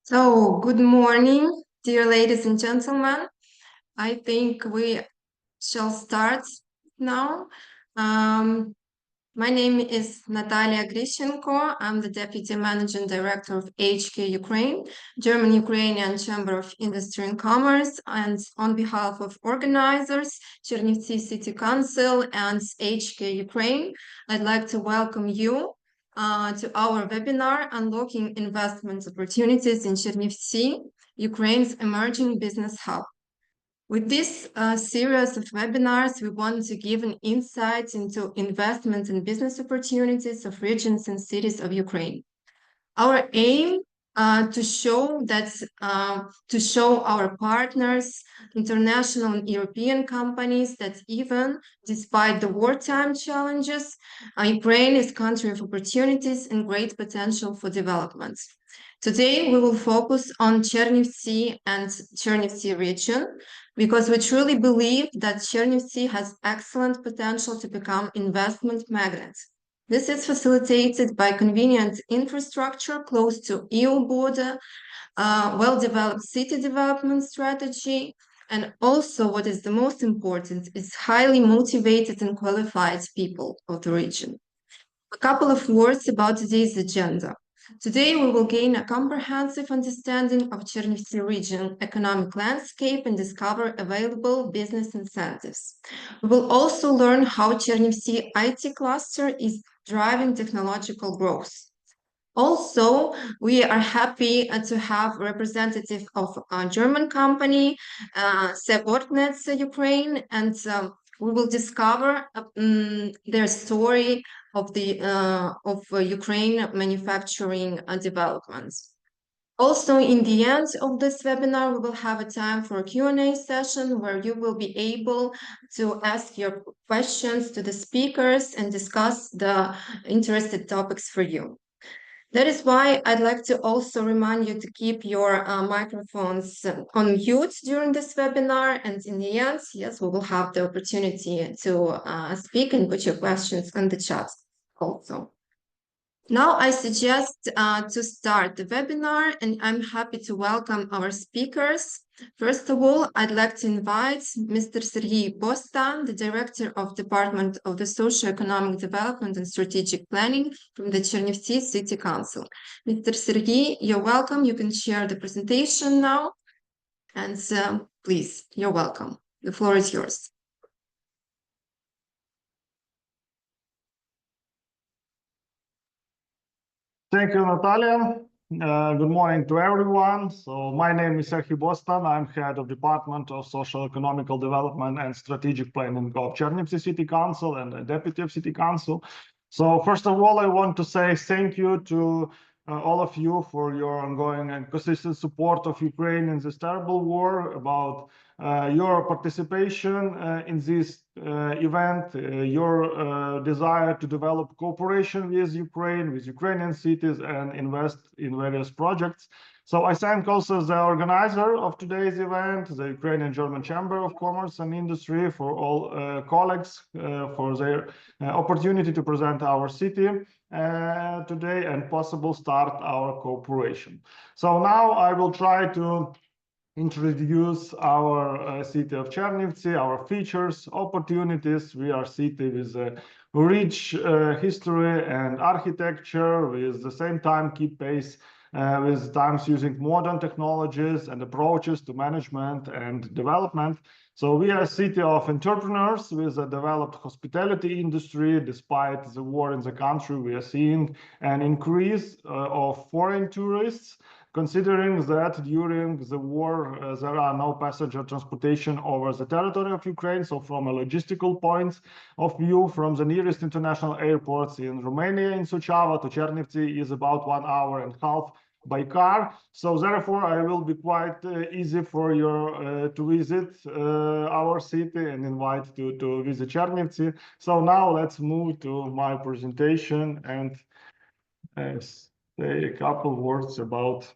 So, good morning, dear ladies and gentlemen. I think we shall start now. Um, my name is Natalia Grishenko. I'm the Deputy Managing Director of AHK Ukraine, German-Ukrainian Chamber of Industry and Commerce, and on behalf of organizers, Chernivtsi City Council and AHK Ukraine, I'd like to welcome you to our webinar, Unlocking Investment Opportunities in Chernivtsi, Ukraine's Emerging Business Hub. With this series of webinars, we want to give an insight into investment and business opportunities of regions and cities of Ukraine. Our aim to show our partners, international and European companies, that even despite the wartime challenges, Ukraine is a country of opportunities and great potential for development. Today, we will focus on Chernivtsi and Chernivtsi region because we truly believe that Chernivtsi has excellent potential to become investment magnet. This is facilitated by convenient infrastructure close to EU border, well-developed city development strategy, and also what is the most important is highly motivated and qualified people of the region. A couple of words about today's agenda. Today, we will gain a comprehensive understanding of Chernivtsi region economic landscape and discover available business incentives. We will also learn how Chernivtsi IT Cluster is driving technological growth. Also, we are happy to have a representative of a German company, Bordnetze-Ukraine, and we will discover their story of Ukraine manufacturing developments. Also, in the end of this webinar, we will have a time for a Q&A session where you will be able to ask your questions to the speakers and discuss the interested topics for you. That is why I'd like to also remind you to keep your microphones on mute during this webinar. And in the end, yes, we will have the opportunity to speak and put your questions in the chat also. Now I suggest to start the webinar, and I'm happy to welcome our speakers. First of all, I'd like to invite Mr. Serhii Bostan, the Director of Department of the Socio-Economic Development and Strategic Planning from the Chernivtsi City Council. Mr. Serhii, you're welcome. You can share the presentation now. And please, you're welcome. The floor is yours. Thank you, Natalia. Good morning to everyone. So my name is Serhii Bostan. I'm head of Department of Socio-Economical Development and Strategic Planning of Chernivtsi City Council and the Deputy of City Council. So first of all, I want to say thank you to all of you for your ongoing and consistent support of Ukraine in this terrible war, about your participation in this event, your desire to develop cooperation with Ukraine, with Ukrainian cities, and invest in various projects. So I thank also the organizer of today's event, the Ukrainian German Chamber of Commerce and Industry, for all colleagues for their opportunity to present our city today and possible start our cooperation. So now I will try to introduce our city of Chernivtsi, our features, opportunities. We are a city with a rich history and architecture, with the same time keep pace with times using modern technologies and approaches to management and development. So we are a city of entrepreneurs with a developed hospitality industry. Despite the war in the country, we are seeing an increase of foreign tourists, considering that during the war, there are no passenger transportation over the territory of Ukraine. So from a logistical point of view, from the nearest international airports in Romania, in Suceava, to Chernivtsi is about 1.5 hours by car. So therefore, I will be quite easy for you to visit our city and invite to visit Chernivtsi. So now let's move to my presentation and say a couple words about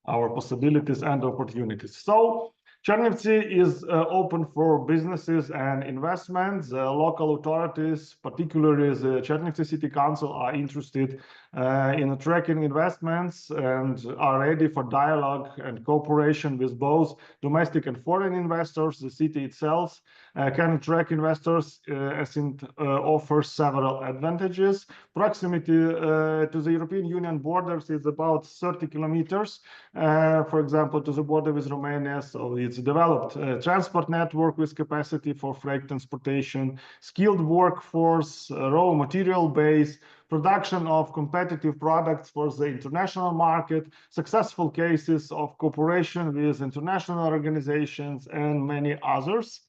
our possibilities and opportunities. So Chernivtsi is open for businesses and investments. Local authorities, particularly the Chernivtsi City Council, are interested in attracting investments and are ready for dialogue and cooperation with both domestic and foreign investors. The city itself can attract investors as it offers several advantages. Proximity to the European Union borders is about 30 kilometers, for example, to the border with Romania. So it's developed transport network with capacity for freight transportation, skilled workforce, raw material base, production of competitive products for the international market, successful cases of cooperation with international organizations, and many others.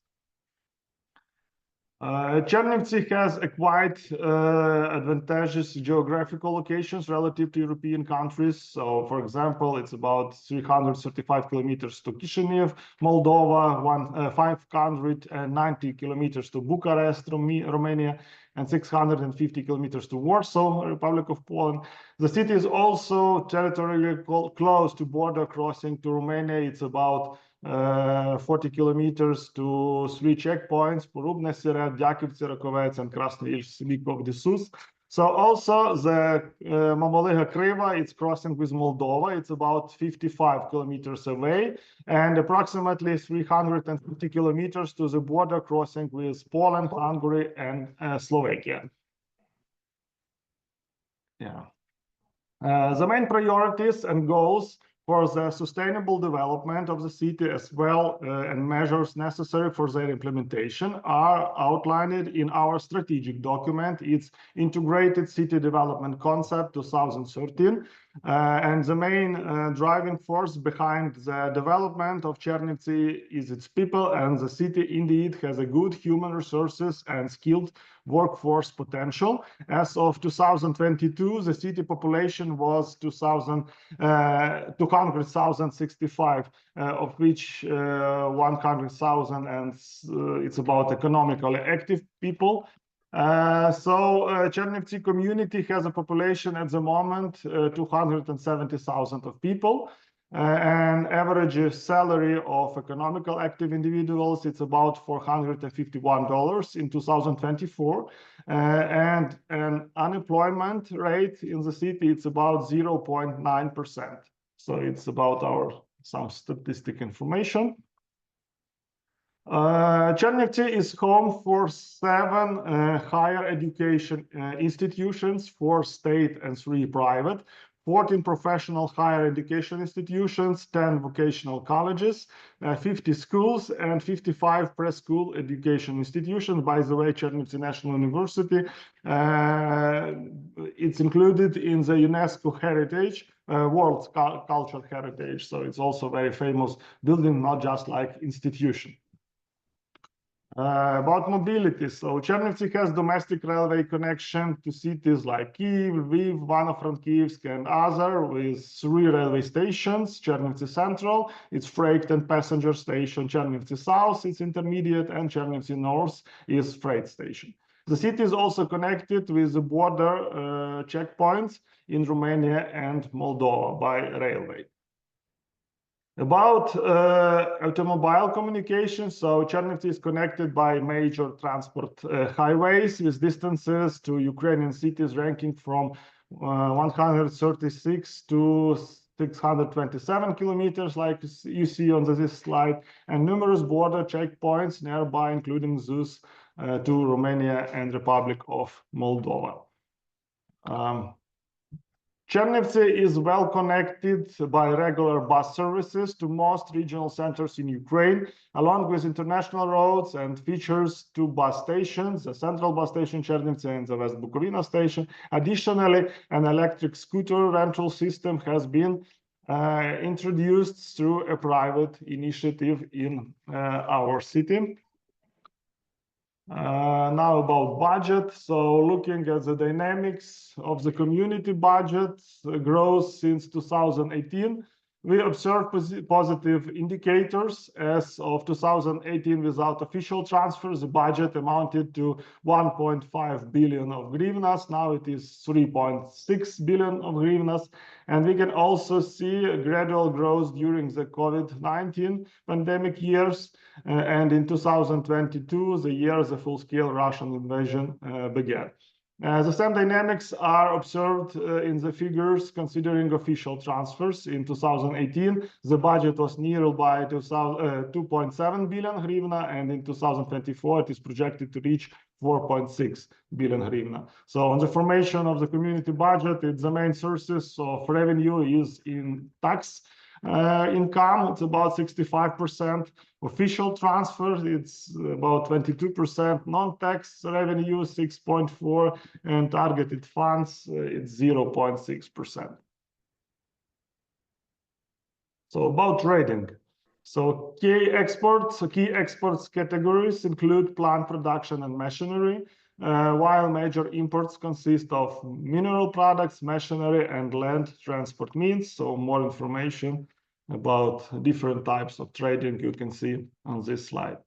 Chernivtsi has a quite advantageous geographical locations relative to European countries. So, for example, it's about 335 kilometers to Chisinau, Moldova, 590 kilometers to Bucharest, Romania, and 650 kilometers to Warsaw, Republic of Poland. The city is also territorially close to border crossing to Romania. It's about 40 kilometers to 3 checkpoints: Bordnetze-Ukraine, Rakovec, and Krasnoyarsk. So also the Mamalyga Kriva, it's crossing with Moldova. It's about 55 kilometers away, and approximately 350 kilometers to the border crossing with Poland, Hungary, and Slovakia. Yeah. The main priorities and goals for the sustainable development of the city, as well and measures necessary for their implementation, are outlined in our strategic document. It's Integrated City Development Concept 2013. And the main driving force behind the development of Chernivtsi is its people, and the city indeed has a good human resources and skilled workforce potential. As of 2022, the city population was 200,065, of which 100,000, and it's about economically active people. Chernivtsi community has a population at the moment 270,000 of people. And average salary of economical active individuals, it's about $451 in 2024. And an unemployment rate in the city, it's about 0.9%. So it's about some statistic information. Chernivtsi is home for 7 higher education institutions, 4 state and 3 private, 14 professional higher education institutions, 10 vocational colleges, 50 schools, and 55 preschool education institutions. By the way, Chernivtsi National University, it's included in the UNESCO Heritage, World Cultural Heritage. So it's also a very famous building, not just like institution. About mobility, so Chernivtsi has domestic railway connection to cities like Kyiv, Lviv, Ivano-Frankivsk, and other, with 3 railway stations: Chernivtsi Central, its freight and passenger station; Chernivtsi South, its intermediate; and Chernivtsi North, its freight station. The city is also connected with the border checkpoints in Romania and Moldova by railway. About automobile communication, so Chernivtsi is connected by major transport highways with distances to Ukrainian cities ranking from 136 to 627 kilometers, like you see on this slide, and numerous border checkpoints nearby, including those to Romania and Republic of Moldova. Chernivtsi is well connected by regular bus services to most regional centers in Ukraine, along with international roads, and features 2 bus stations: the central bus station Chernivtsi and the West Bukovina station. Additionally, an electric scooter rental system has been introduced through a private initiative in our city. Now about budget. So looking at the dynamics of the community budget growth since 2018, We observe positive indicators. As of 2018, without official transfers, the budget amounted to 1.5 billion of hryvnias. Now it is 3.6 billion of hryvnias. And we can also see a gradual growth during the COVID-19 pandemic years. And in 2022, the year the full-scale Russian invasion began. The same dynamics are observed in the figures considering official transfers. In 2018, the budget was nearly by 2.7 billion hryvnia, and in 2024, it is projected to reach 4.6 billion hryvnia. So on the formation of the community budget, the main sources of revenue is in tax income, it's about 65%. Official transfers, it's about 22%. Non-tax revenue, 6.4%, and targeted funds, it's 0.6%. So about trading. So key exports categories include plant production and machinery, while major imports consist of mineral products, machinery, and land transport means. So more information about different types of trading you can see on this slide.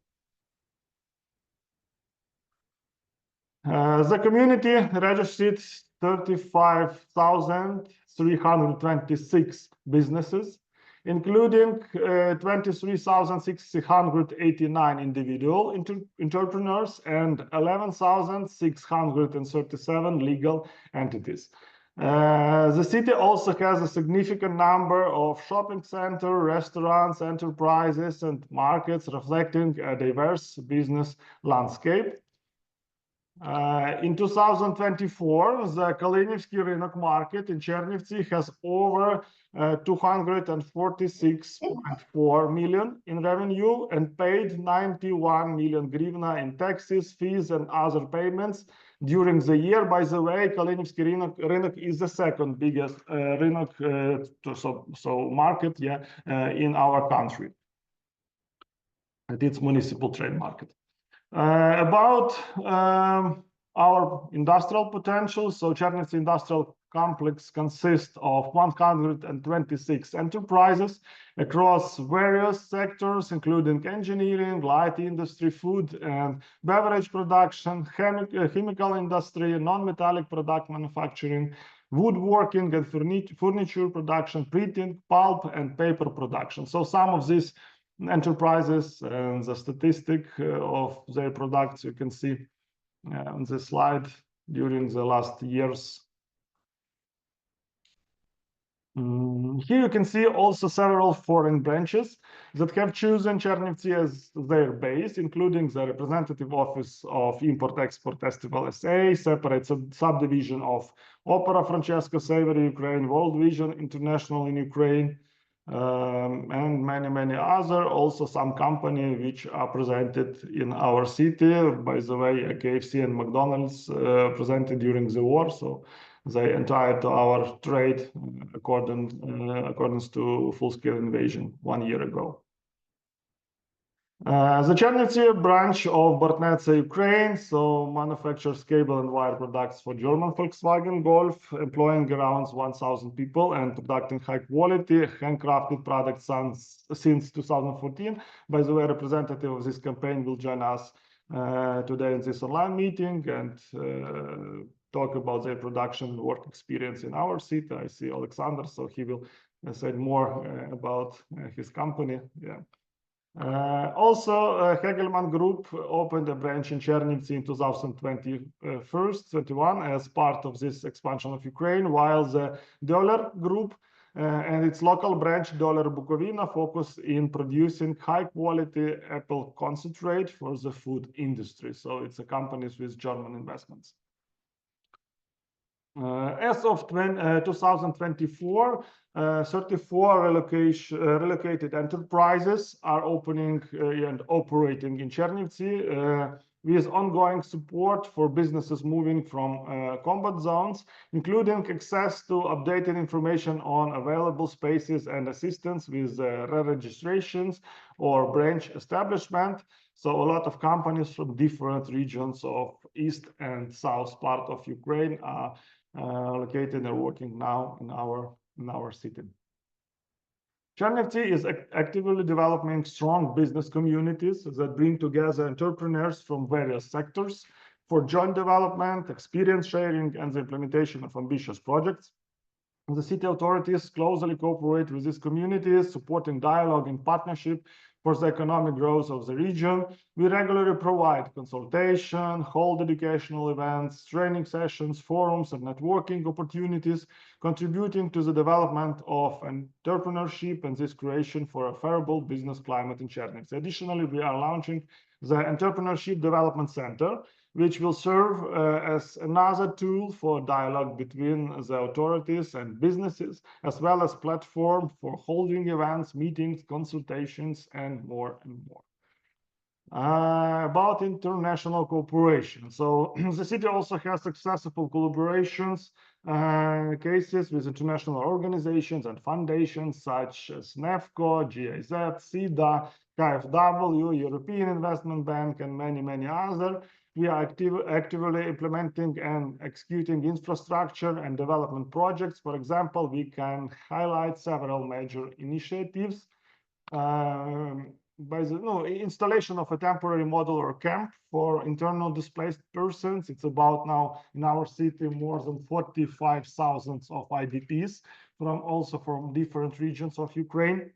The community registered 35,326 businesses, including 23,689 individual entrepreneurs and 11,637 legal entities. The city also has a significant number of shopping centers, restaurants, enterprises, and markets, reflecting a diverse business landscape. In 2024, the Chernivtsi Rynek market in Chernivtsi has over 246.4 million in revenue and paid 91 million hryvnia in taxes, fees, and other payments during the year. By the way, Chernivtsi Rynek is the second biggest Rynek market in our country. And it's municipal trade market. About our industrial potential, so Chernivtsi Industrial Complex consists of 126 enterprises across various sectors, including engineering, light industry, food and beverage production, chemical industry, non-metallic product manufacturing, woodworking and furniture production, printing, pulp and paper production. So some of these enterprises and the statistic of their products you can see on this slide during the last years. Here you can see also several foreign branches that have chosen Chernivtsi as their base, including the representative office of Import-Export Festival SA, separate subdivision of Opera Francesco Savery Ukraine, World Vision International in Ukraine, and many other. Also some companies which are presented in our city. By the way, KFC and McDonald's presented during the war, so they entered to our trade accordance to full-scale invasion 1 year ago. The Chernivtsi branch of Bordnetze-Ukraine, so manufactures cable and wire products for German Volkswagen Golf, employing around 1,000 people and producing high-quality, handcrafted products since 2014. By the way, a representative of this campaign will join us today in this online meeting and talk about their production work experience in our city. I see Alexander, so he will say more about his company. Also, Hegelman Group opened a branch in Chernivtsi in 2021 as part of this expansion of Ukraine, while the Dollar Group and its local branch, Dollar Bukovina, focus in producing high-quality apple concentrate for the food industry. So it's a company with German investments. As of 2024, 34 relocated enterprises are opening and operating in Chernivtsi with ongoing support for businesses moving from combat zones, including access to updated information on available spaces and assistance with re-registrations or branch establishment. So a lot of companies from different regions of east and south part of Ukraine are located and working now in our city. Chernivtsi is actively developing strong business communities that bring together entrepreneurs from various sectors for joint development, experience sharing, and the implementation of ambitious projects. The city authorities closely cooperate with these communities, supporting dialogue and partnership for the economic growth of the region. We regularly provide consultation, hold educational events, training sessions, forums, and networking opportunities, contributing to the development of entrepreneurship and this creation for a favorable business climate in Chernivtsi. Additionally, we are launching the Entrepreneurship Development Center, which will serve as another tool for dialogue between the authorities and businesses, as well as platform for holding events, meetings, consultations, and more and more. About international cooperation. So the city also has successful collaborations cases with international organizations and foundations such as NEFCO, GIZ, SIDA, KfW, European Investment Bank, and many others. We are actively implementing and executing infrastructure and development projects. For example, we can highlight several major initiatives. By the installation of a temporary modular camp for internal displaced persons. It's about now in our city more than 45,000 of IDPs from different regions of Ukraine.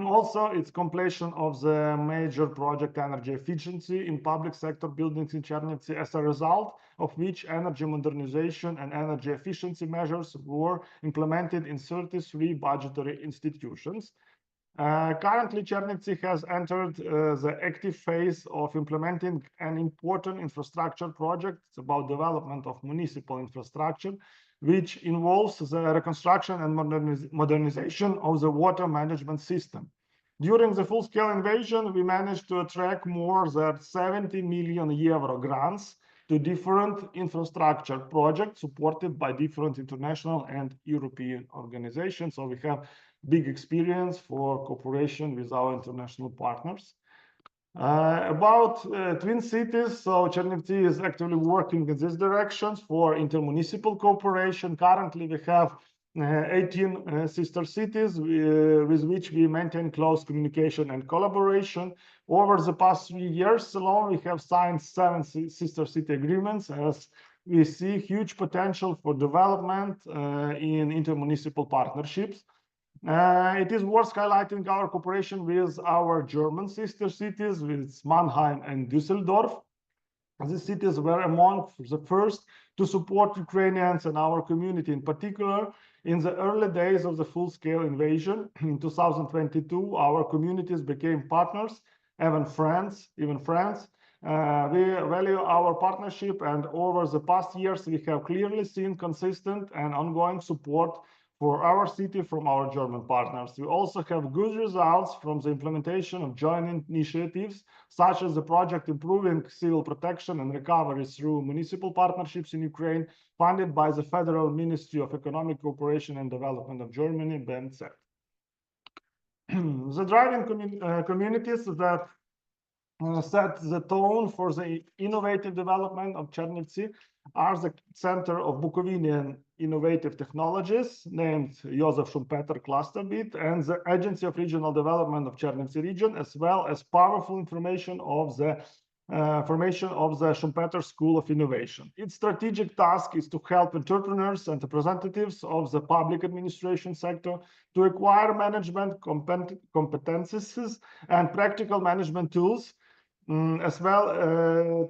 Also, it's completion of the major project energy efficiency in public sector buildings in Chernivtsi, as a result of which energy modernization and energy efficiency measures were implemented in 33 budgetary institutions. Currently, Chernivtsi has entered the active phase of implementing an important infrastructure project. It's about development of municipal infrastructure, which involves the reconstruction and modernization of the water management system. During the full-scale invasion, we managed to attract more than 70 million euro grants to different infrastructure projects supported by different international and European organizations. So we have big experience for cooperation with our international partners. About twin cities, so Chernivtsi is actively working in these directions for intermunicipal cooperation. Currently, we have 18 sister cities with which we maintain close communication and collaboration. Over the past 3 years alone, we have signed 7 sister city agreements, as we see huge potential for development in intermunicipal partnerships. It is worth highlighting our cooperation with our German sister cities, with Mannheim and Düsseldorf. These cities were among the first to support Ukrainians and our community in particular in the early days of the full-scale invasion. In 2022, our communities became partners, even friends. We value our partnership, and over the past years, we have clearly seen consistent and ongoing support for our city from our German partners. We also have good results from the implementation of joint initiatives, such as the project improving civil protection and recovery through municipal partnerships in Ukraine, funded by the Federal Ministry of Economic Cooperation and Development of Germany, BMZ. The driving communities that set the tone for the innovative development of Chernivtsi are the Center of Bukovinian Innovative Technologies, named Joseph Schumpeter Cluster BIT, and the Agency of Regional Development of Chernivtsi region, as well as powerful information of the formation of the Schumpeter School of Innovation. Its strategic task is to help entrepreneurs and representatives of the public administration sector to acquire management competencies and practical management tools, as well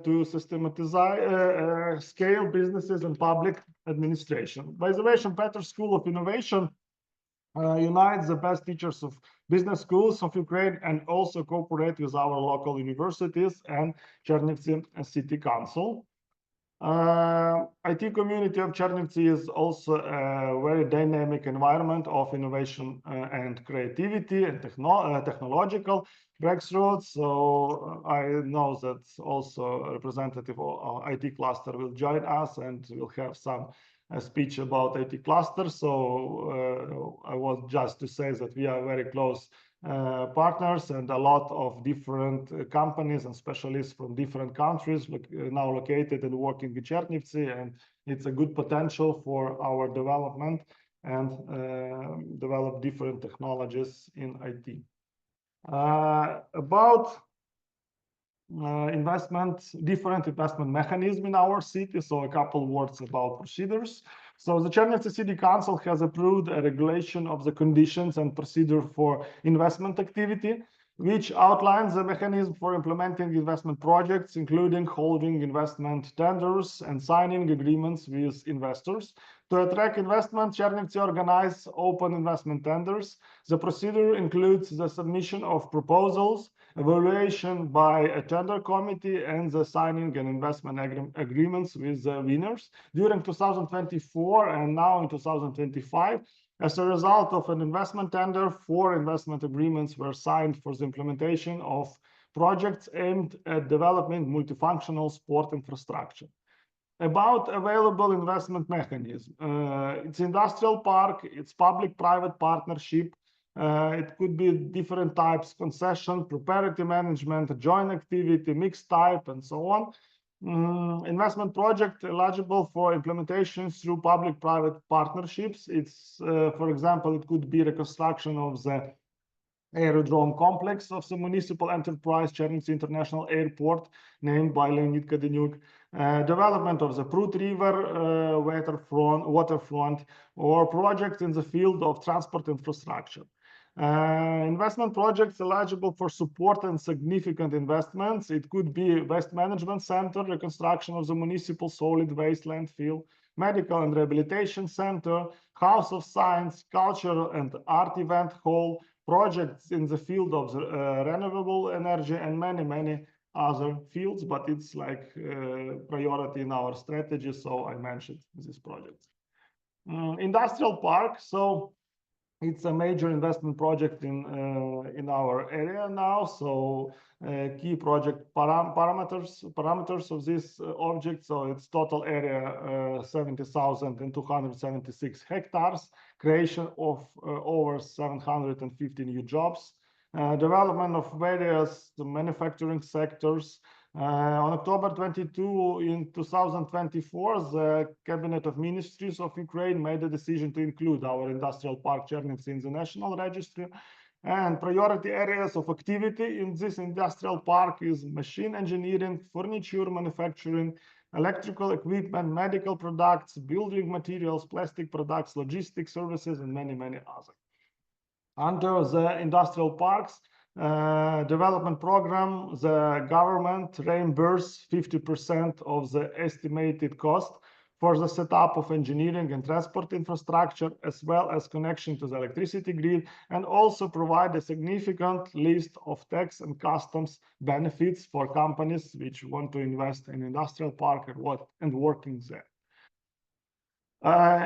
to systematize scale businesses and public administration. By the way, Schumpeter School of Innovation unites the best teachers of business schools of Ukraine and also cooperate with our local universities and Chernivtsi City Council. IT community of Chernivtsi is also a very dynamic environment of innovation and creativity and technological breakthroughs. So I know that also a representative of IT cluster will join us and we'll have some speech about IT cluster. So I want just to say that we are very close partners, and a lot of different companies and specialists from different countries now located and working in Chernivtsi, and it's a good potential for our development and develop different technologies in IT. About different investment mechanism in our city. So a couple words about procedures. So the Chernivtsi City Council has approved a regulation of the conditions and procedure for investment activity, which outlines the mechanism for implementing investment projects, including holding investment tenders and signing agreements with investors. To attract investment, Chernivtsi organizes open investment tenders. The procedure includes the submission of proposals, evaluation by a tender committee, and the signing and investment agreements with the winners. During 2024 and now in 2025, as a result of an investment tender, 4 investment agreements were signed for the implementation of projects aimed at developing multifunctional sport infrastructure. About available investment mechanism, it's industrial park, it's public-private partnership, it could be different types: concession, proprietary management, joint activity, mixed type, and so on. Investment project eligible for implementation through public-private partnerships. It's, for example, it could be reconstruction of the aerodrome complex of the municipal enterprise Chernivtsi International Airport, named by Oliinyk, development of the Prut River waterfront, or projects in the field of transport infrastructure. Investment projects eligible for support and significant investments. It could be waste management center, reconstruction of the municipal solid waste landfill, medical and rehabilitation center, house of science, culture and art event hall, projects in the field of renewable energy, and many other fields, but it's like priority in our strategy, so I mentioned these projects. Industrial park, so it's a major investment project in our area now. So key project parameters of this object. So its total area 70,276 hectares, creation of over 750 new jobs, development of various manufacturing sectors. On October 22 in 2024, the Cabinet of Ministries of Ukraine made a decision to include our industrial park Chernivtsi in the national registry. And priority areas of activity in this industrial park is machine engineering, furniture manufacturing, electrical equipment, medical products, building materials, plastic products, logistics services, and many others. Under the industrial parks development program, the government reimbursed 50% of the estimated cost for the setup of engineering and transport infrastructure, as well as connection to the electricity grid, and also provide a significant list of tax and customs benefits for companies which want to invest in industrial park and working there.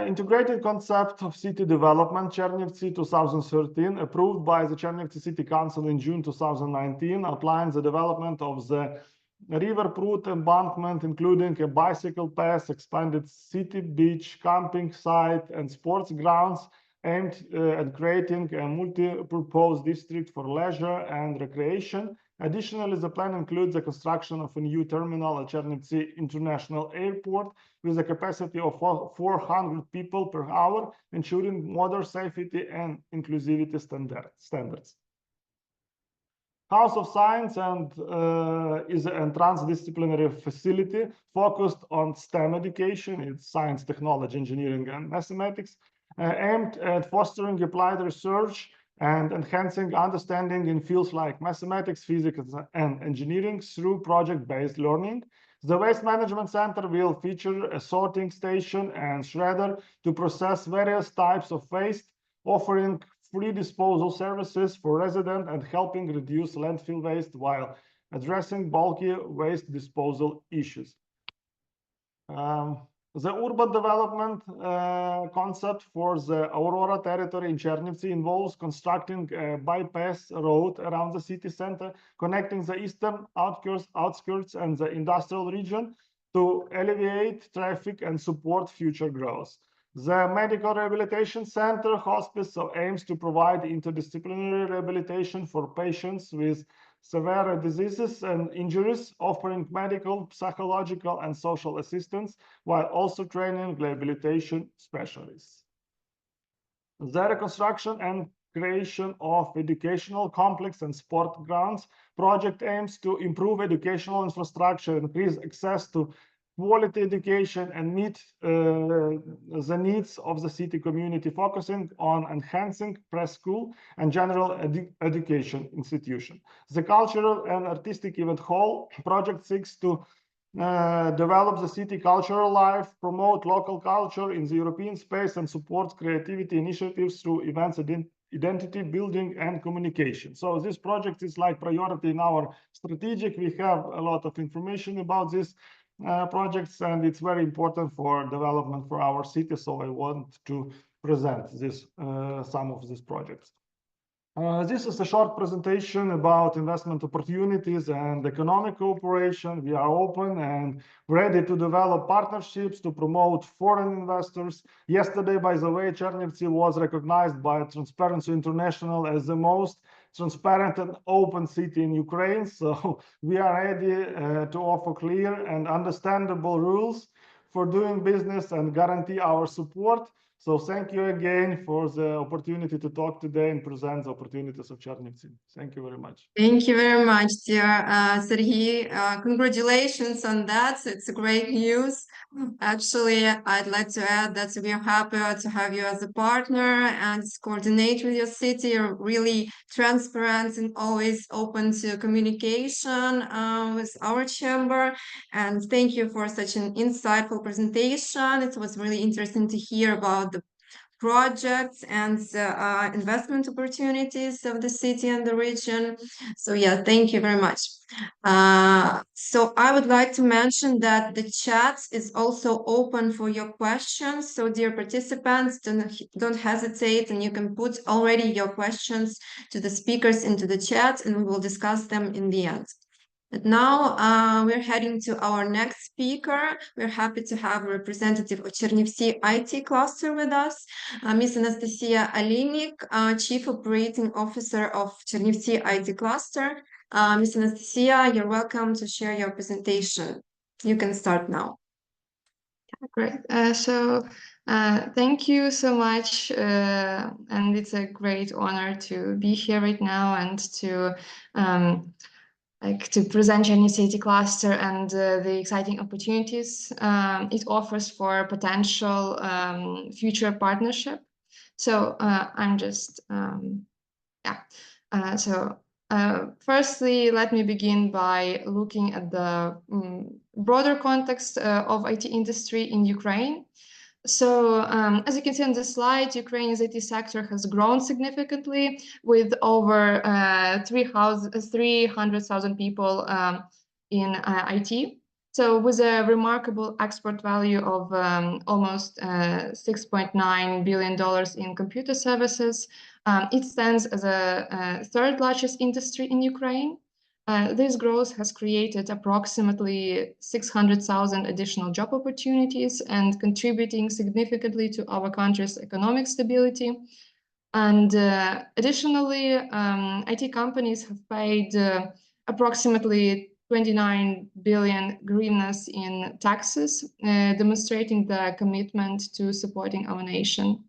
Integrated concept of city development, Chernivtsi 2013, approved by the Chernivtsi City Council in June 2019, outlines the development of the River Prut embankment, including a bicycle path, expanded city beach, camping site, and sports grounds, aimed at creating a multi-purpose district for leisure and recreation. Additionally, the plan includes the construction of a new terminal at Chernivtsi International Airport with a capacity of 400 people per hour, ensuring modern safety and inclusivity standards. House of Science is a transdisciplinary facility focused on STEM education. It's science, technology, engineering, and mathematics, aimed at fostering applied research and enhancing understanding in fields like mathematics, physics, and engineering through project-based learning. The Waste Management Center will feature a sorting station and shredder to process various types of waste, offering free disposal services for residents and helping reduce landfill waste while addressing bulky waste disposal issues. The urban development concept for the Aurora territory in Chernivtsi involves constructing a bypass road around the city center, connecting the eastern outskirts and the industrial region to alleviate traffic and support future growth. The Medical Rehabilitation Center hospice aims to provide interdisciplinary rehabilitation for patients with severe diseases and injuries, offering medical, psychological, and social assistance, while also training rehabilitation specialists. The reconstruction and creation of educational complex and sport grounds project aims to improve educational infrastructure, increase access to quality education, and meet the needs of the city community, focusing on enhancing preschool and general education institution. The cultural and artistic event hall project seeks to develop the city cultural life, promote local culture in the European space, and support creativity initiatives through events, identity building, and communication. So this project is like priority in our strategic. We have a lot of information about this projects, and it's very important for development for our city. So I want to present this some of these projects. This is a short presentation about investment opportunities and economic cooperation. We are open and ready to develop partnerships to promote foreign investors. Yesterday, by the way, Chernivtsi was recognized by Transparency International as the most transparent and open city in Ukraine. So we are ready to offer clear and understandable rules for doing business and guarantee our support. So thank you again for the opportunity to talk today and present the opportunities of Chernivtsi. Thank you very much. Thank you very much, dear Serhii. Congratulations on that. It's great news. Actually, I'd like to add that we are happy to have you as a partner and coordinate with your city. You're really transparent and always open to communication with our chamber. And thank you for such an insightful presentation. It was really interesting to hear about the projects and investment opportunities of the city and the region. So yeah, thank you very much. So I would like to mention that the chat is also open for your questions. So dear participants, don't hesitate, and you can put already your questions to the speakers into the chat, and we will discuss them in the end. But now we're heading to our next speaker. We're happy to have a representative of Chernivtsi IT Cluster with us, Ms. Anastasiia Oliinyk, Chief Operating Officer of Chernivtsi IT Cluster. Ms. Anastasiia, you're welcome to share your presentation. You can start now. Great. Thank you so much, and it's a great honor to be here right now and to present Chernivtsi IT Cluster and the exciting opportunities it offers for potential future partnership. So I'm just firstly, let me begin by looking at the broader context of IT industry in Ukraine. So as you can see on the slide, Ukraine's IT sector has grown significantly with over 300,000 people in IT. So with a remarkable export value of almost $6.9 billion in computer services, it stands as a third largest industry in Ukraine. This growth has created approximately 600,000 additional job opportunities and contributing significantly to our country's economic stability. And additionally, IT companies have paid approximately 29 billion hryvnias in taxes, demonstrating the commitment to supporting our nation.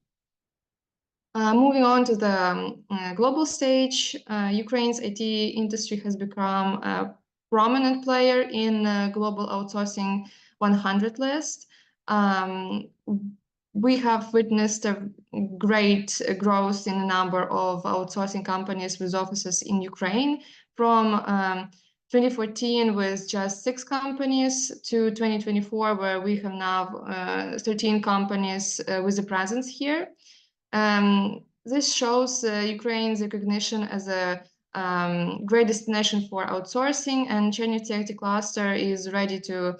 Moving on to the global stage, Ukraine's IT industry has become a prominent player in global outsourcing 100 list. We have witnessed a great growth in the number of outsourcing companies with offices in Ukraine from 2014 with just 6 companies to 2024, where we have now 13 companies with a presence here. This shows Ukraine's recognition as a great destination for outsourcing, and Chernivtsi IT Cluster is ready to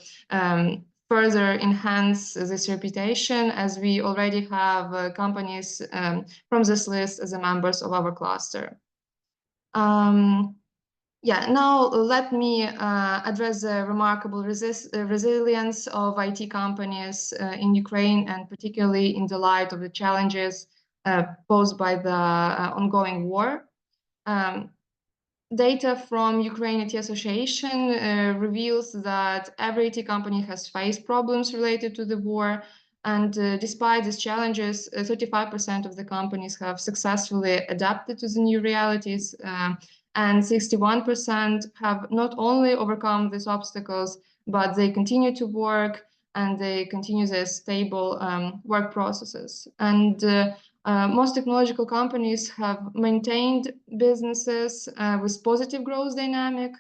further enhance this reputation, as we already have companies from this list as members of our cluster. Now let me address the remarkable resilience of IT companies in Ukraine, and particularly in the light of the challenges posed by the ongoing war. Data from Ukraine IT Association reveals that every IT company has faced problems related to the war. And despite these challenges, 35% of the companies have successfully adapted to the new realities, and 61% have not only overcome these obstacles, but they continue to work and they continue their stable work processes. And most technological companies have maintained businesses with positive growth dynamic.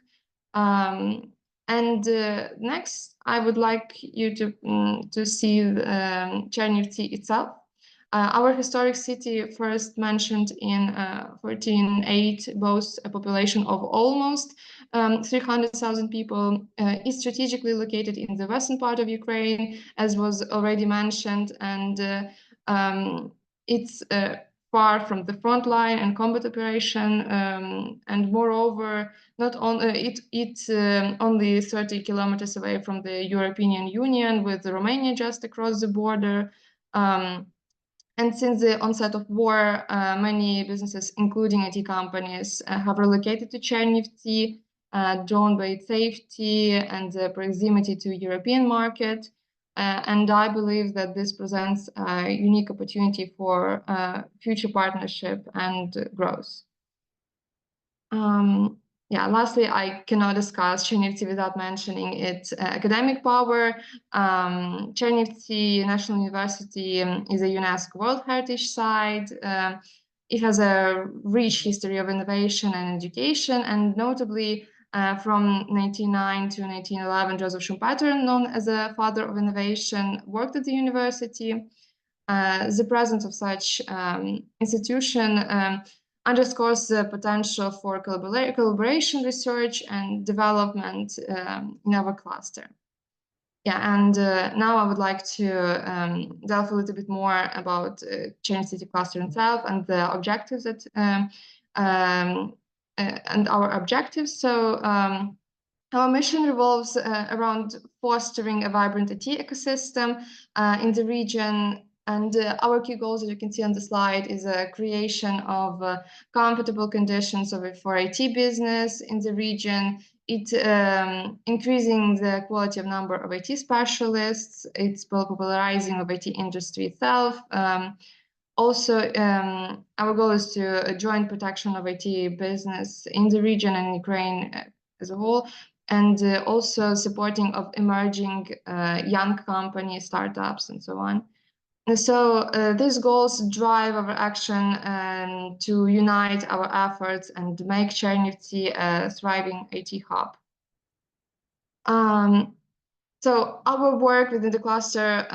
Next, I would like you to see Chernivtsi itself. Our historic city, first mentioned in 1408, boasts a population of almost 300,000 people, is strategically located in the western part of Ukraine, as was already mentioned, and it's far from the front line and combat operation, and moreover, not only it's only 30 kilometers away from the European Union, with Romania just across the border. And since the onset of war, many businesses, including IT companies, have relocated to Chernivtsi, drawn by its safety and the proximity to European market. And I believe that this presents a unique opportunity for future partnership and growth. Lastly, I cannot discuss Chernivtsi without mentioning its academic power. Chernivtsi National University is a UNESCO World Heritage Site. It has a rich history of innovation and education, and notably from 1909 to 1911, Joseph Schumpeter, known as a father of innovation, worked at the university. The presence of such institution underscores the potential for collaboration, research, and development in our cluster. And now I would like to delve a little bit more about Chernivtsi City Cluster itself and the objectives that and our objectives. So our mission revolves around fostering a vibrant IT ecosystem in the region. And our key goals, as you can see on the slide, is a creation of comfortable conditions for IT business in the region. It's increasing the quality of number of IT specialists. It's popularizing of IT industry itself. Also, our goal is to joint protection of IT business in the region and Ukraine as a whole, and also supporting of emerging young companies, startups, and so on. And so these goals drive our action to unite our efforts and make Chernivtsi a thriving IT hub. So our work within the cluster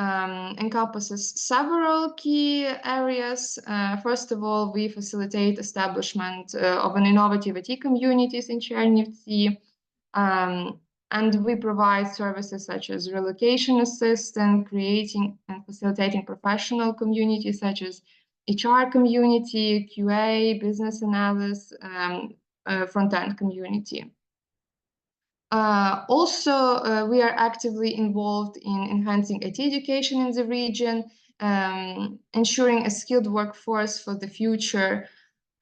encompasses several key areas. First of all, we facilitate establishment of an innovative IT communities in Chernivtsi. And we provide services such as relocation assistance, creating and facilitating professional communities such as HR community, QA, business analysis, front-end community. Also, we are actively involved in enhancing IT education in the region, ensuring a skilled workforce for the future.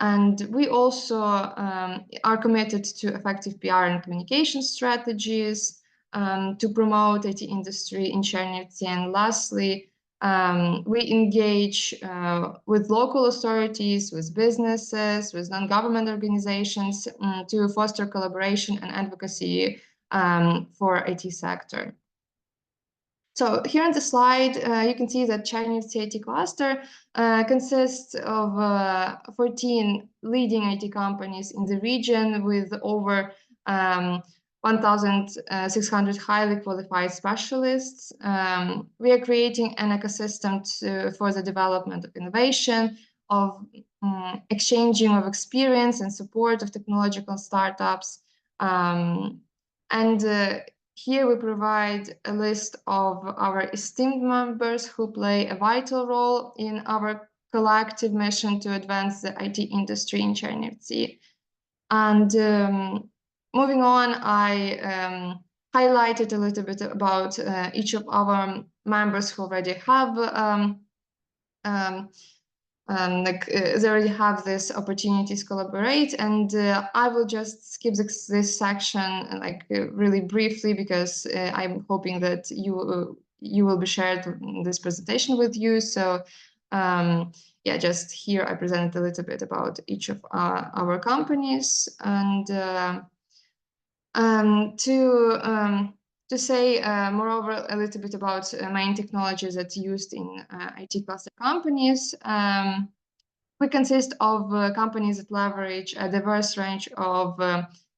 And we also are committed to effective PR and communication strategies to promote IT industry in Chernivtsi. And lastly, we engage with local authorities, with businesses, with non-government organizations to foster collaboration and advocacy for IT sector. So here on the slide, you can see that Chernivtsi IT Cluster consists of 14 leading IT companies in the region with over 1,600 highly qualified specialists. We are creating an ecosystem for the development of innovation, of exchanging of experience and support of technological startups. Here we provide a list of our esteemed members who play a vital role in our collective mission to advance the IT industry in Chernivtsi. And moving on, I highlighted a little bit about each of our members who already have they already have this opportunities to collaborate, and I will just skip this section really briefly, because I'm hoping that you you will be shared this presentation with you. So yeah, just here I presented a little bit about each of our companies, and to say moreover a little bit about main technologies that's used in IT cluster companies. We consist of companies that leverage a diverse range of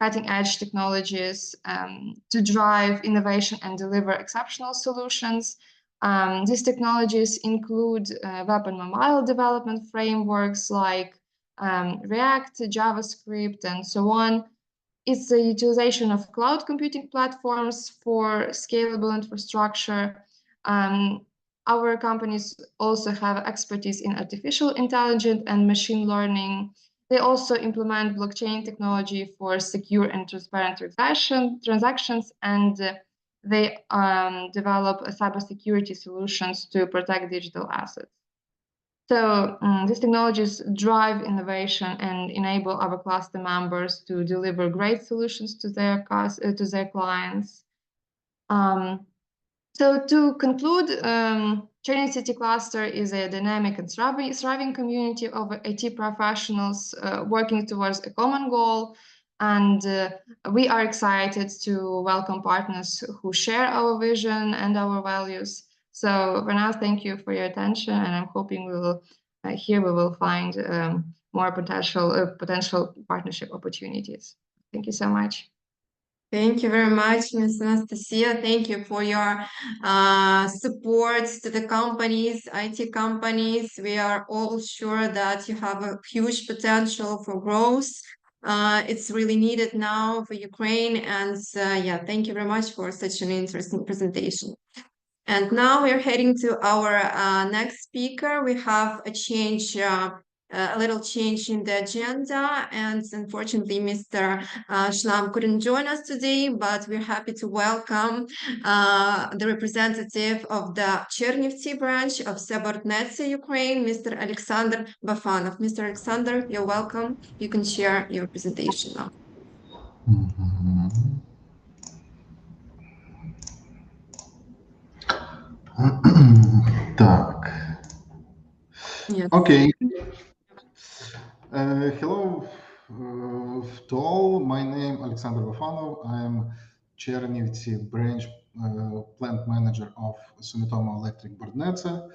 cutting-edge technologies to drive innovation and deliver exceptional solutions. These technologies include web and mobile development frameworks like React, JavaScript, and so on. It's the utilization of cloud computing platforms for scalable infrastructure. Our companies also have expertise in artificial intelligence and machine learning. They also implement blockchain technology for secure and transparent transactions, and they develop cybersecurity solutions to protect digital assets. So these technologies drive innovation and enable our cluster members to deliver great solutions to their clients. So to conclude, Chernivtsi City Cluster is a dynamic and thriving community of IT professionals working towards a common goal. And we are excited to welcome partners who share our vision and our values. So for now, thank you for your attention, and I'm hoping we will find more potential partnership opportunities. Thank you so much. Thank you very much, Ms. Anastasiia. Thank you for your support to the companies, IT companies. We are all sure that you have a huge potential for growth. It's really needed now for Ukraine. And yeah, thank you very much for such an interesting presentation. And now we're heading to our next speaker. We have a little change in the agenda, and unfortunately Mr. Schlamp couldn't join us today, but we're happy to welcome the representative of the Chernivtsi branch of Bordnetze, Ukraine, Mr. Alexander Bafanov. Mr. Alexander, you're welcome. You can share your presentation now. Так. Yes. Okay. Hello to all. My name is Alexander Bafanov. I'm Chernivtsi branch plant manager of Sumitomo Electric Bordnetze.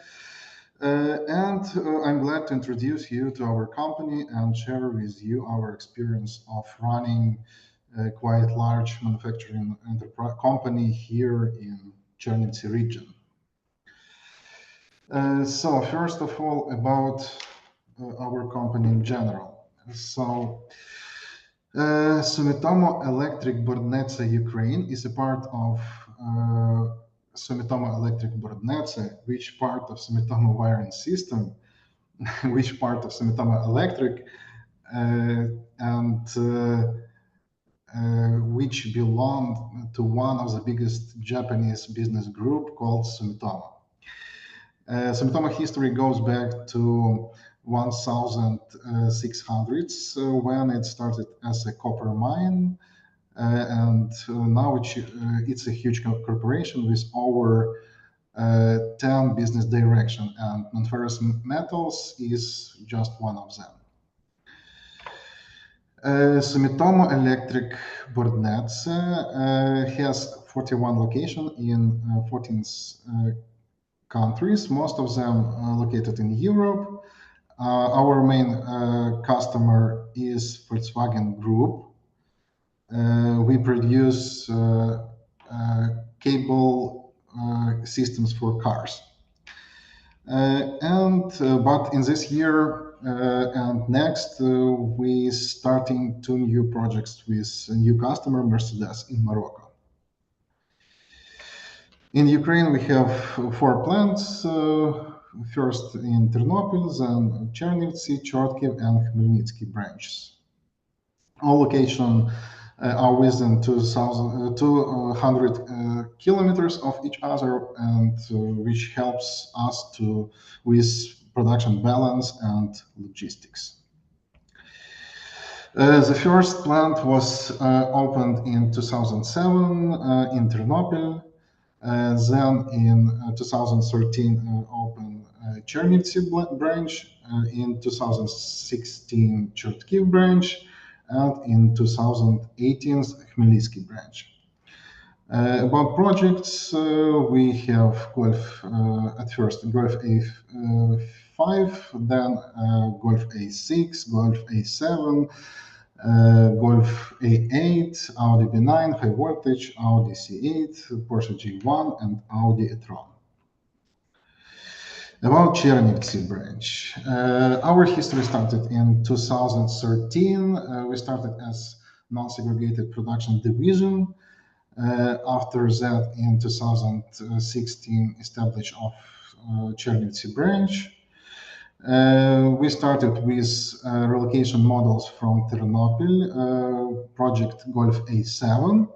And I'm glad to introduce you to our company and share with you our experience of running a quite large manufacturing company here in Chernivtsi region. So first of all, about our company in general. So Sumitomo Electric Bordnetze Ukraine is a part of Sumitomo Electric Bordnetze, which part of Sumitomo wiring system, which part of Sumitomo Electric, and which belonged to one of the biggest Japanese business group called Sumitomo. Sumitomo history goes back to 1600s when it started as a copper mine, and now it's a huge corporation with over 10 business direction, and non-ferrous metals is just one of them. Sumitomo Electric Bordnetze has 41 locations in 14 countries, most of them located in Europe. Our main customer is Volkswagen Group. We produce cable systems for cars. But in this year and next, we starting 2 new projects with a new customer, Mercedes, in Morocco. In Ukraine, we have 4 plants. First in Ternopil, then Chernivtsi, Chortkiv, and Khmelnytski branches. All locations are within 200 kilometers of each other, and which helps us with production balance and logistics. The first plant was opened in 2007 in Ternopil. Then in 2013 opened Chernivtsi branch, in 2016 Chertkiv branch, and in 2018 Khmelnytskyi branch. About projects, we have Golf at first Golf A5, then Golf A6, Golf A7, Golf A8, Audi B9, high voltage, Audi C8, Porsche G1, and Audi e-tron. About Chernivtsi branch, our history started in 2013. We started as non-segregated production division. After that, in 2016, established of Chernivtsi branch. We started with relocation models from Ternopil, project Golf A7.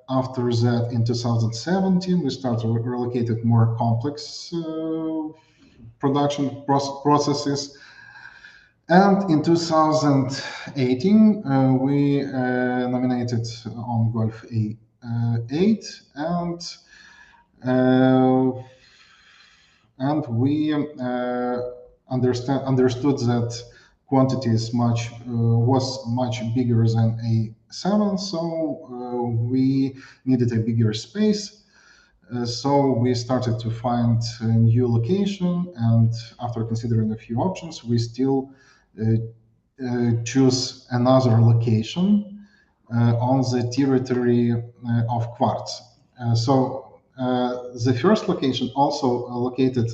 After that, in 2017, we started relocated more complex production processes. And in 2018, we nominated on Golf A8, and we understood that quantity is was much bigger than A7, so we needed a bigger space. So we started to find a new location, and after considering a few options, we still choose another location on the territory of Quartz. So the first location also located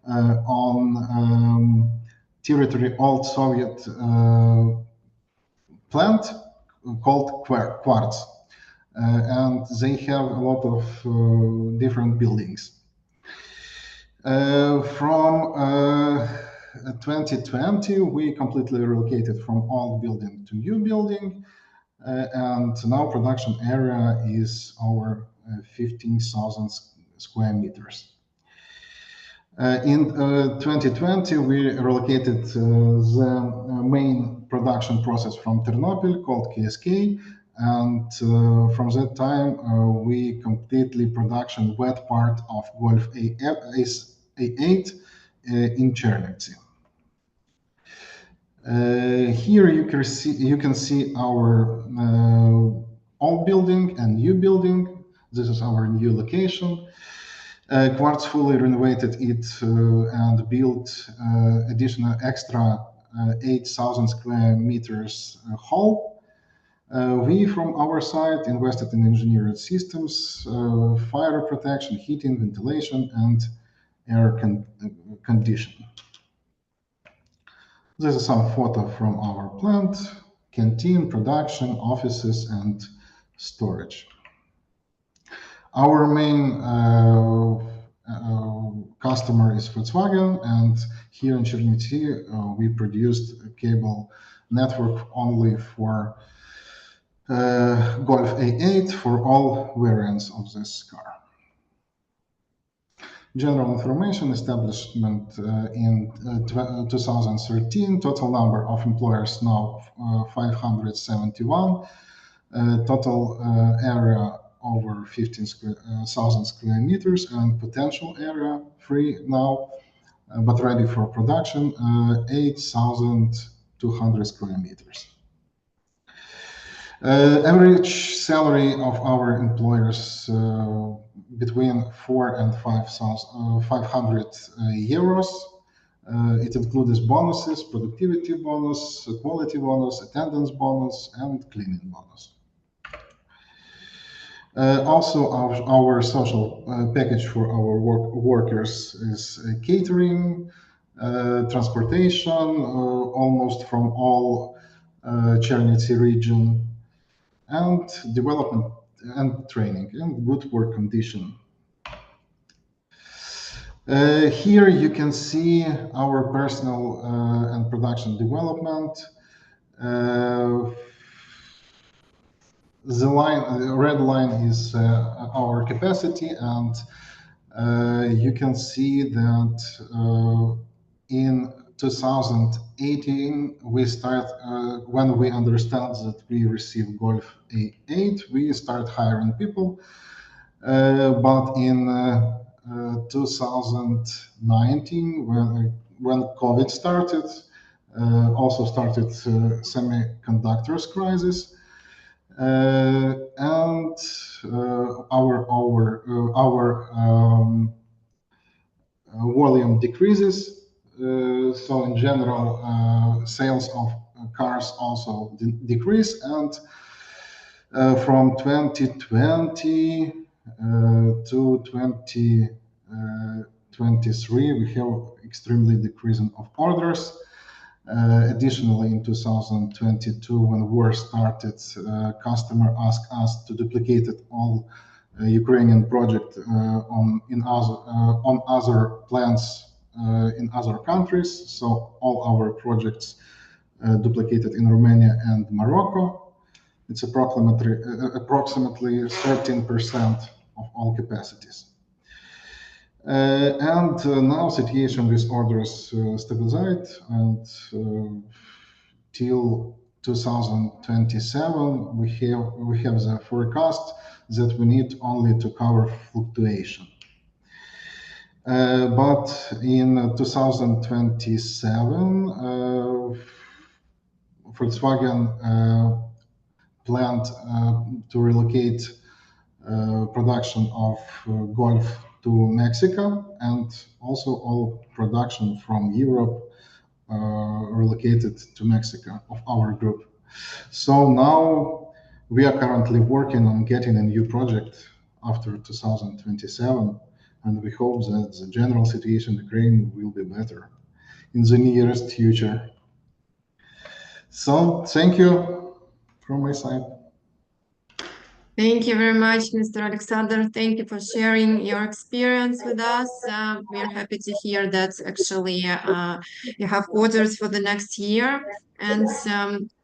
on territory old Soviet plant called Quartz. And they have a lot of different buildings. From 2020, we completely relocated from old building to new building, and now production area is over 15,000 square meters. In 2020, we relocated the main production process from Ternopil called KSK, and from that time we completely production wet part of Golf A8 in Chernivtsi. Here you can see our old building and new building. This is our new location. Quartz fully renovated it and built additional extra 8,000 square meters hall. We, from our side, invested in engineered systems, fire protection, heating, ventilation, and air conditioning. This is some photo from our plant, canteen, production, offices, and storage. Our main customer is Volkswagen, and here in Chernivtsi, we produced a cable network only for Golf A8 for all variants of this car. General information: establishment in 2013, total number of employers now 571, total area over 15,000 square meters, and potential area free now, but ready for production, 8,200 square meters. Average salary of our employers between 4 and 500 euros. It includes bonuses, productivity bonus, quality bonus, attendance bonus, and cleaning bonus. Also, our social package for our workers is catering, transportation, almost from all Chernivtsi region, and development and training and good work condition. Here you can see our personal and production development. The red line is our capacity, and you can see that in 2018 we start when we understand that we receive Golf A8, we start hiring people. But in 2019, when COVID started, also started semiconductors crisis, and our volume decreases. So in general, sales of cars also decrease, and from 2020 to 2023, we have extremely decreasing of orders. Additionally, in 2022, when war started, customer asked us to duplicate all Ukrainian project on other plants in other countries. So all our projects duplicated in Romania and Morocco. It's approximately 13% of all capacities. And now situation with orders stabilized, and till 2027 we have the forecast that we need only to cover fluctuation. But in 2027, Volkswagen planned to relocate production of Golf to Mexico, and also all production from Europe relocated to Mexico of our group. So now we are currently working on getting a new project after 2027, and we hope that the general situation in Ukraine will be better in the nearest future. So thank you from my side. Thank you very much, Mr. Alexander. Thank you for sharing your experience with us. We are happy to hear that actually you have orders for the next year. And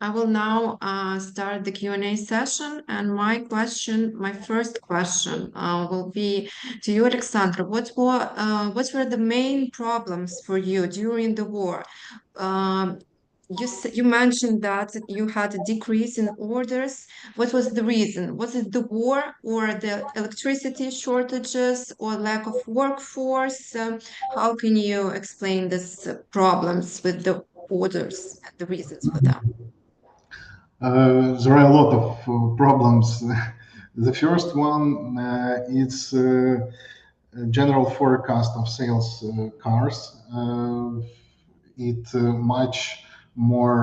I will now start the Q&A session. And my first question will be to you, Alexander. What were the main problems for you during the war? You mentioned that you had a decrease in orders. What was the reason? Was it the war, or the electricity shortages, or lack of workforce? How can you explain these problems with the orders and the reasons for them? There are a lot of problems. The first one is general forecast of sales cars. It much more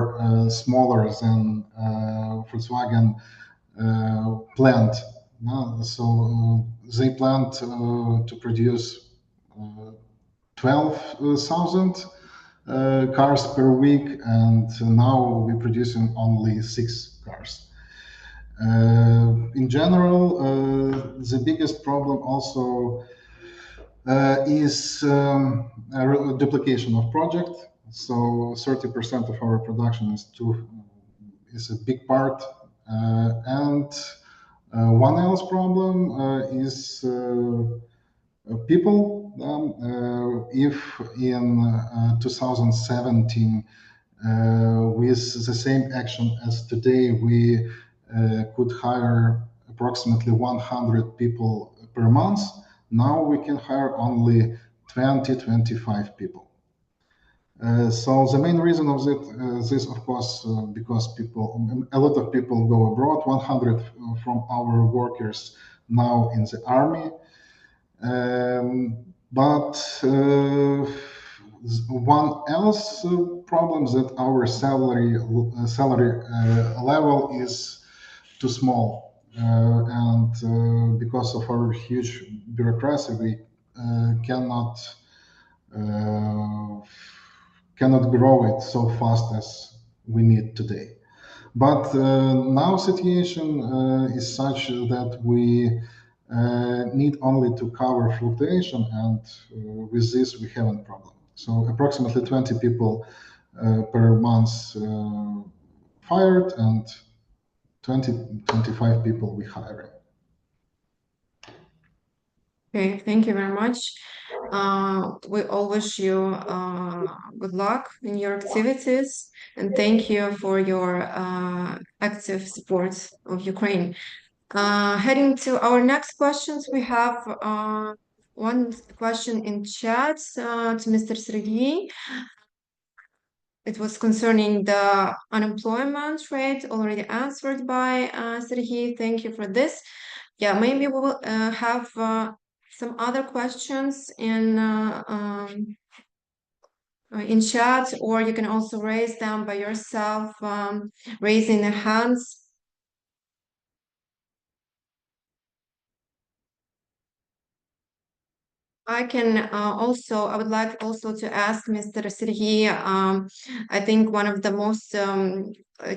smaller than Volkswagen planned. So they planned to produce 12,000 cars per week, and now we're producing only 6 cars. In general, the biggest problem also is duplication of project. So 30% of our production is a big part. And one else problem is people. If in 2017, with the same action as today, we could hire approximately 100 people per month, now we can hire only 20-25 people. So the main reason of this, of course, because a lot of people go abroad. 100 from our workers now in the army. But one else problem that our salary level is too small, and because of our huge bureaucracy, we cannot grow it so fast as we need today. But now situation is such that we need only to cover fluctuation, and with this we have a problem. So approximately 20 people per month fired, and 20-25 people we hiring. Okay, thank you very much. We all wish you good luck in your activities, and thank you for your active support of Ukraine. Heading to our next questions, we have one question in chat to Mr. Serhii. It was concerning the unemployment rate, already answered by Serhii. Thank you for this. Yeah, maybe we will have some other questions in chat, or you can also raise them by yourself, raising the hands. I would like also to ask Mr. Serhii, I think one of the most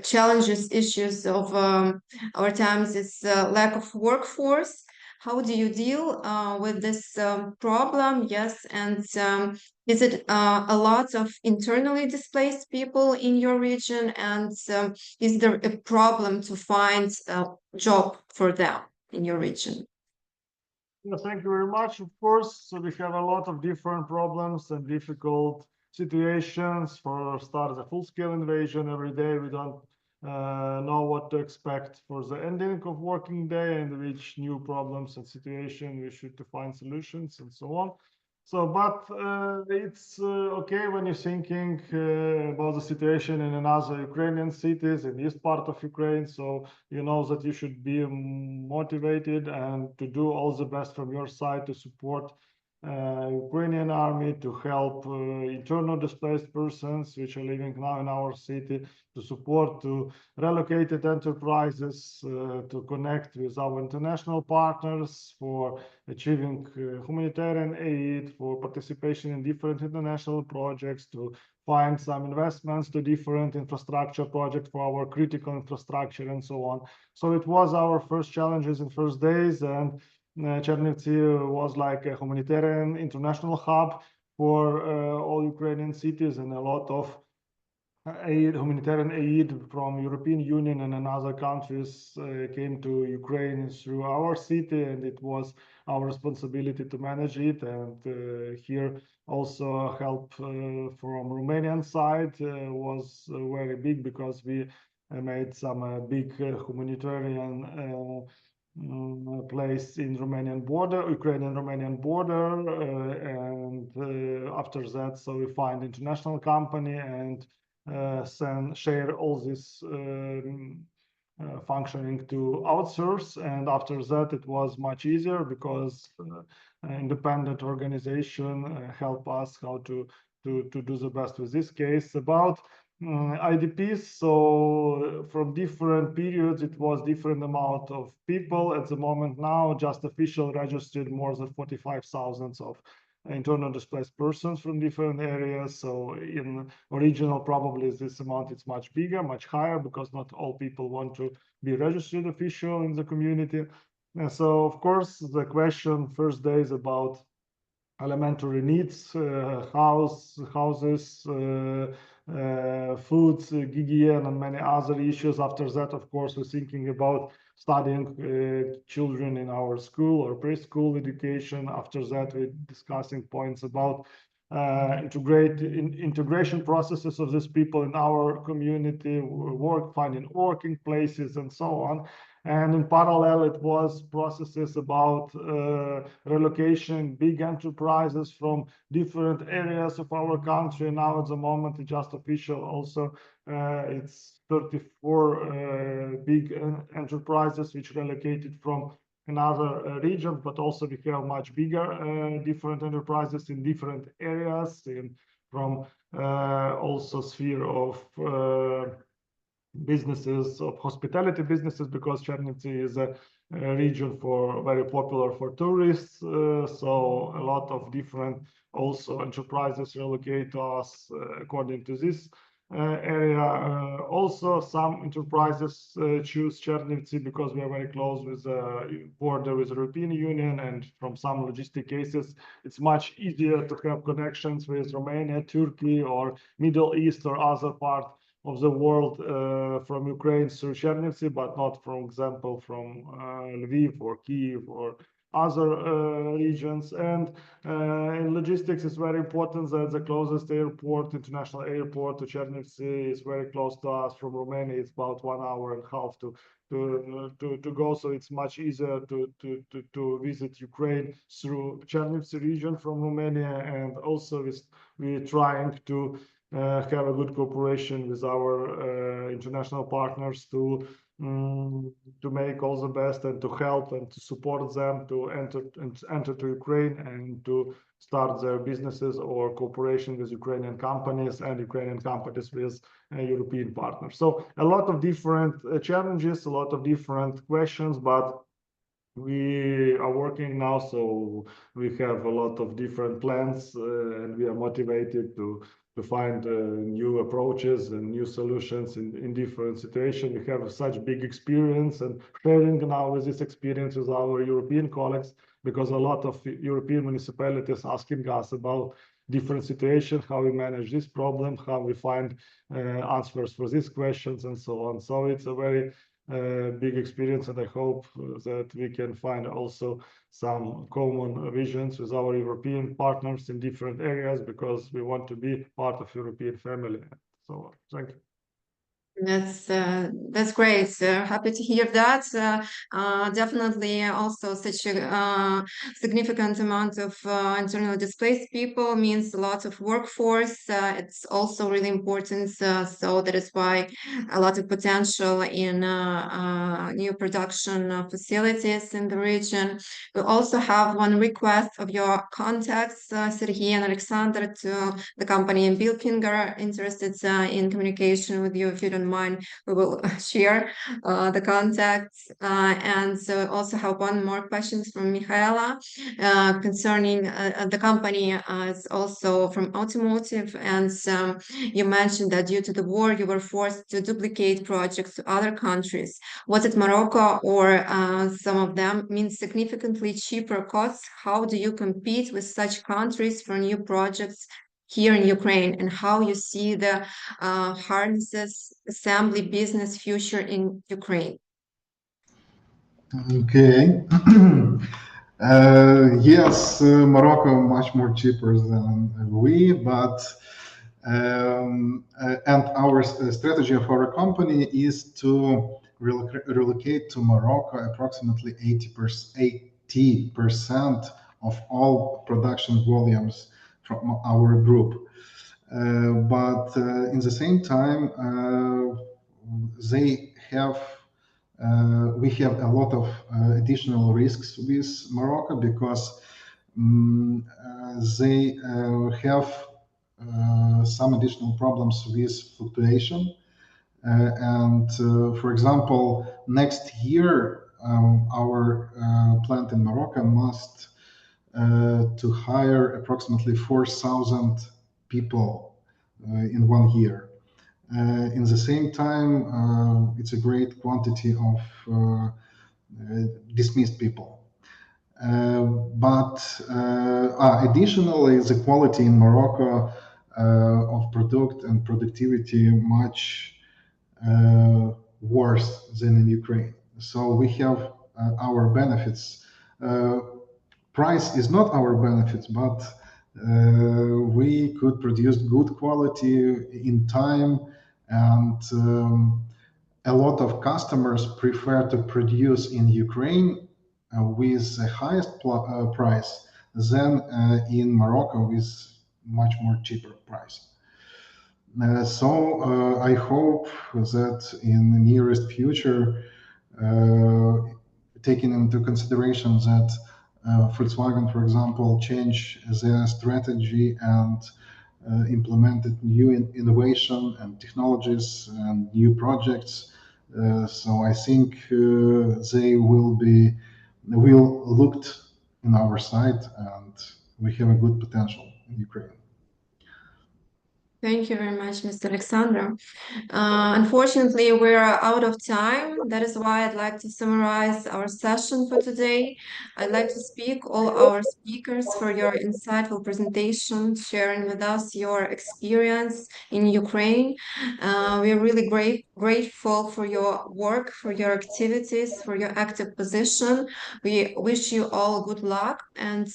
challenges, issues of our times is lack of workforce. How do you deal with this problem? Yes, and is it a lot of internally displaced people in your region? And is there a problem to find a job for them in your region? Yeah, thank you very much. Of course, so we have a lot of different problems and difficult situations. For start, a full-scale invasion every day. We don't know what to expect for the ending of working day and which new problems and situation we should to find solutions and so on. So, but it's okay when you're thinking about the situation in another Ukrainian cities in east part of Ukraine. So you know that you should be motivated and to do all the best from your side to support Ukrainian army, to help internal displaced persons which are living now in our city, to support to relocated enterprises, to connect with our international partners for achieving humanitarian aid, for participation in different international projects, to find some investments to different infrastructure projects for our critical infrastructure and so on. So it was our first challenges in first days, and Chernivtsi was like a humanitarian international hub for all Ukrainian cities, and a lot of aid, humanitarian aid from European Union and other countries came to Ukraine through our city, and it was our responsibility to manage it. And here also help from Romanian side was very big, because we made some big humanitarian place in Romanian border, Ukrainian-Romanian border, and after that, so we find international company and share all this functioning to outsource. And after that, it was much easier, because independent organization help us how to do the best with this case. About IDPs, so from different periods, it was different amount of people. At the moment now, just official registered more than 45,000 of internal displaced persons from different areas. So in original, probably this amount is much bigger, much higher, because not all people want to be registered official in the community. And so, of course, the question first day is about elementary needs, houses, food, hygiene, and many other issues. After that, of course, we're thinking about studying children in our school or preschool education. After that, we're discussing points about integration processes of these people in our community, finding working places, and so on. And in parallel, it was processes about relocation, big enterprises from different areas of our country. Now at the moment, it's just official also. It's 34 big enterprises which relocated from another region, but also we have much bigger different enterprises in different areas, from also sphere of businesses, of hospitality businesses, because Chernivtsi is a region for very popular for tourists. So a lot of different also enterprises relocate to us according to this area. Also, some enterprises choose Chernivtsi because we are very close with the border with the European Union, and from some logistic cases, it's much easier to have connections with Romania, Turkey, or Middle East, or other part of the world from Ukraine through Chernivtsi, but not, for example, from Lviv or Kiev or other regions. And in logistics, it's very important that the closest airport, international airport to Chernivtsi, is very close to us. From Romania, it's about 1.5 hours to go, so it's much easier to visit Ukraine through Chernivtsi region from Romania. And also we're trying to have a good cooperation with our international partners to make all the best and to help and to support them to enter to Ukraine and to start their businesses or cooperation with Ukrainian companies and Ukrainian companies with European partners. So a lot of different challenges, a lot of different questions, but we are working now, so we have a lot of different plans, and we are motivated to find new approaches and new solutions in different situations. We have such big experience and sharing now with this experience with our European colleagues, because a lot of European municipalities asking us about different situations, how we manage this problem, how we find answers for these questions, and so on. So it's a very big experience, and I hope that we can find also some common visions with our European partners in different areas, because we want to be part of European family. So thank you. That's great. Happy to hear that. Definitely, also such a significant amount of internally displaced people means a lot of workforce. It's also really important. So that is why a lot of potential in new production facilities in the region. We also have one request of your contacts, Serhii and Alexander, to the company in Bilfinger, interested in communication with you. If you don't mind, we will share the contacts. And so also have one more question from Michaela concerning the company is also from automotive, and you mentioned that due to the war you were forced to duplicate projects to other countries. Was it Morocco or some of them means significantly cheaper costs? How do you compete with such countries for new projects here in Ukraine, and how you see the harnesses assembly business future in Ukraine? Okay. Yes, Morocco much more cheaper than we, but and our strategy of our company is to relocate to Morocco approximately 80% of all production volumes from our group. But in the same time, they have we have a lot of additional risks with Morocco, because they have some additional problems with fluctuation. And for example, next year, our plant in Morocco must to hire approximately 4,000 people in 1 year. In the same time, it's a great quantity of dismissed people. But additionally, the quality in Morocco of product and productivity much worse than in Ukraine. So we have our benefits. Price is not our benefits, but we could produce good quality in time, and a lot of customers prefer to produce in Ukraine with the highest price than in Morocco with much more cheaper price. So I hope that in the nearest future, taking into consideration that Volkswagen, for example, change their strategy and implemented new innovation and technologies and new projects. So I think they will looked in our side, and we have a good potential in Ukraine. Thank you very much, Mr. Alexander. Unfortunately, we're out of time. That is why I'd like to summarize our session for today. I'd like to thank all our speakers for your insightful presentation, sharing with us your experience in Ukraine. We're really grateful for your work, for your activities, for your active position. We wish you all good luck and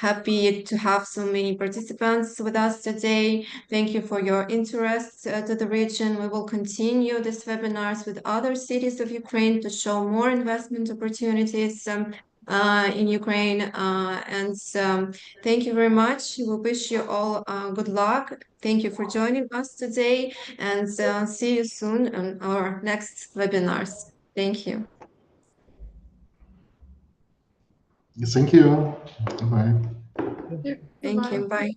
happy to have so many participants with us today. Thank you for your interest to the region. We will continue these webinars with other cities of Ukraine to show more investment opportunities in Ukraine. Thank you very much. We wish you all good luck. Thank you for joining us today and see you soon on our next webinars. Thank you. Thank you. Bye. Thank you. Bye.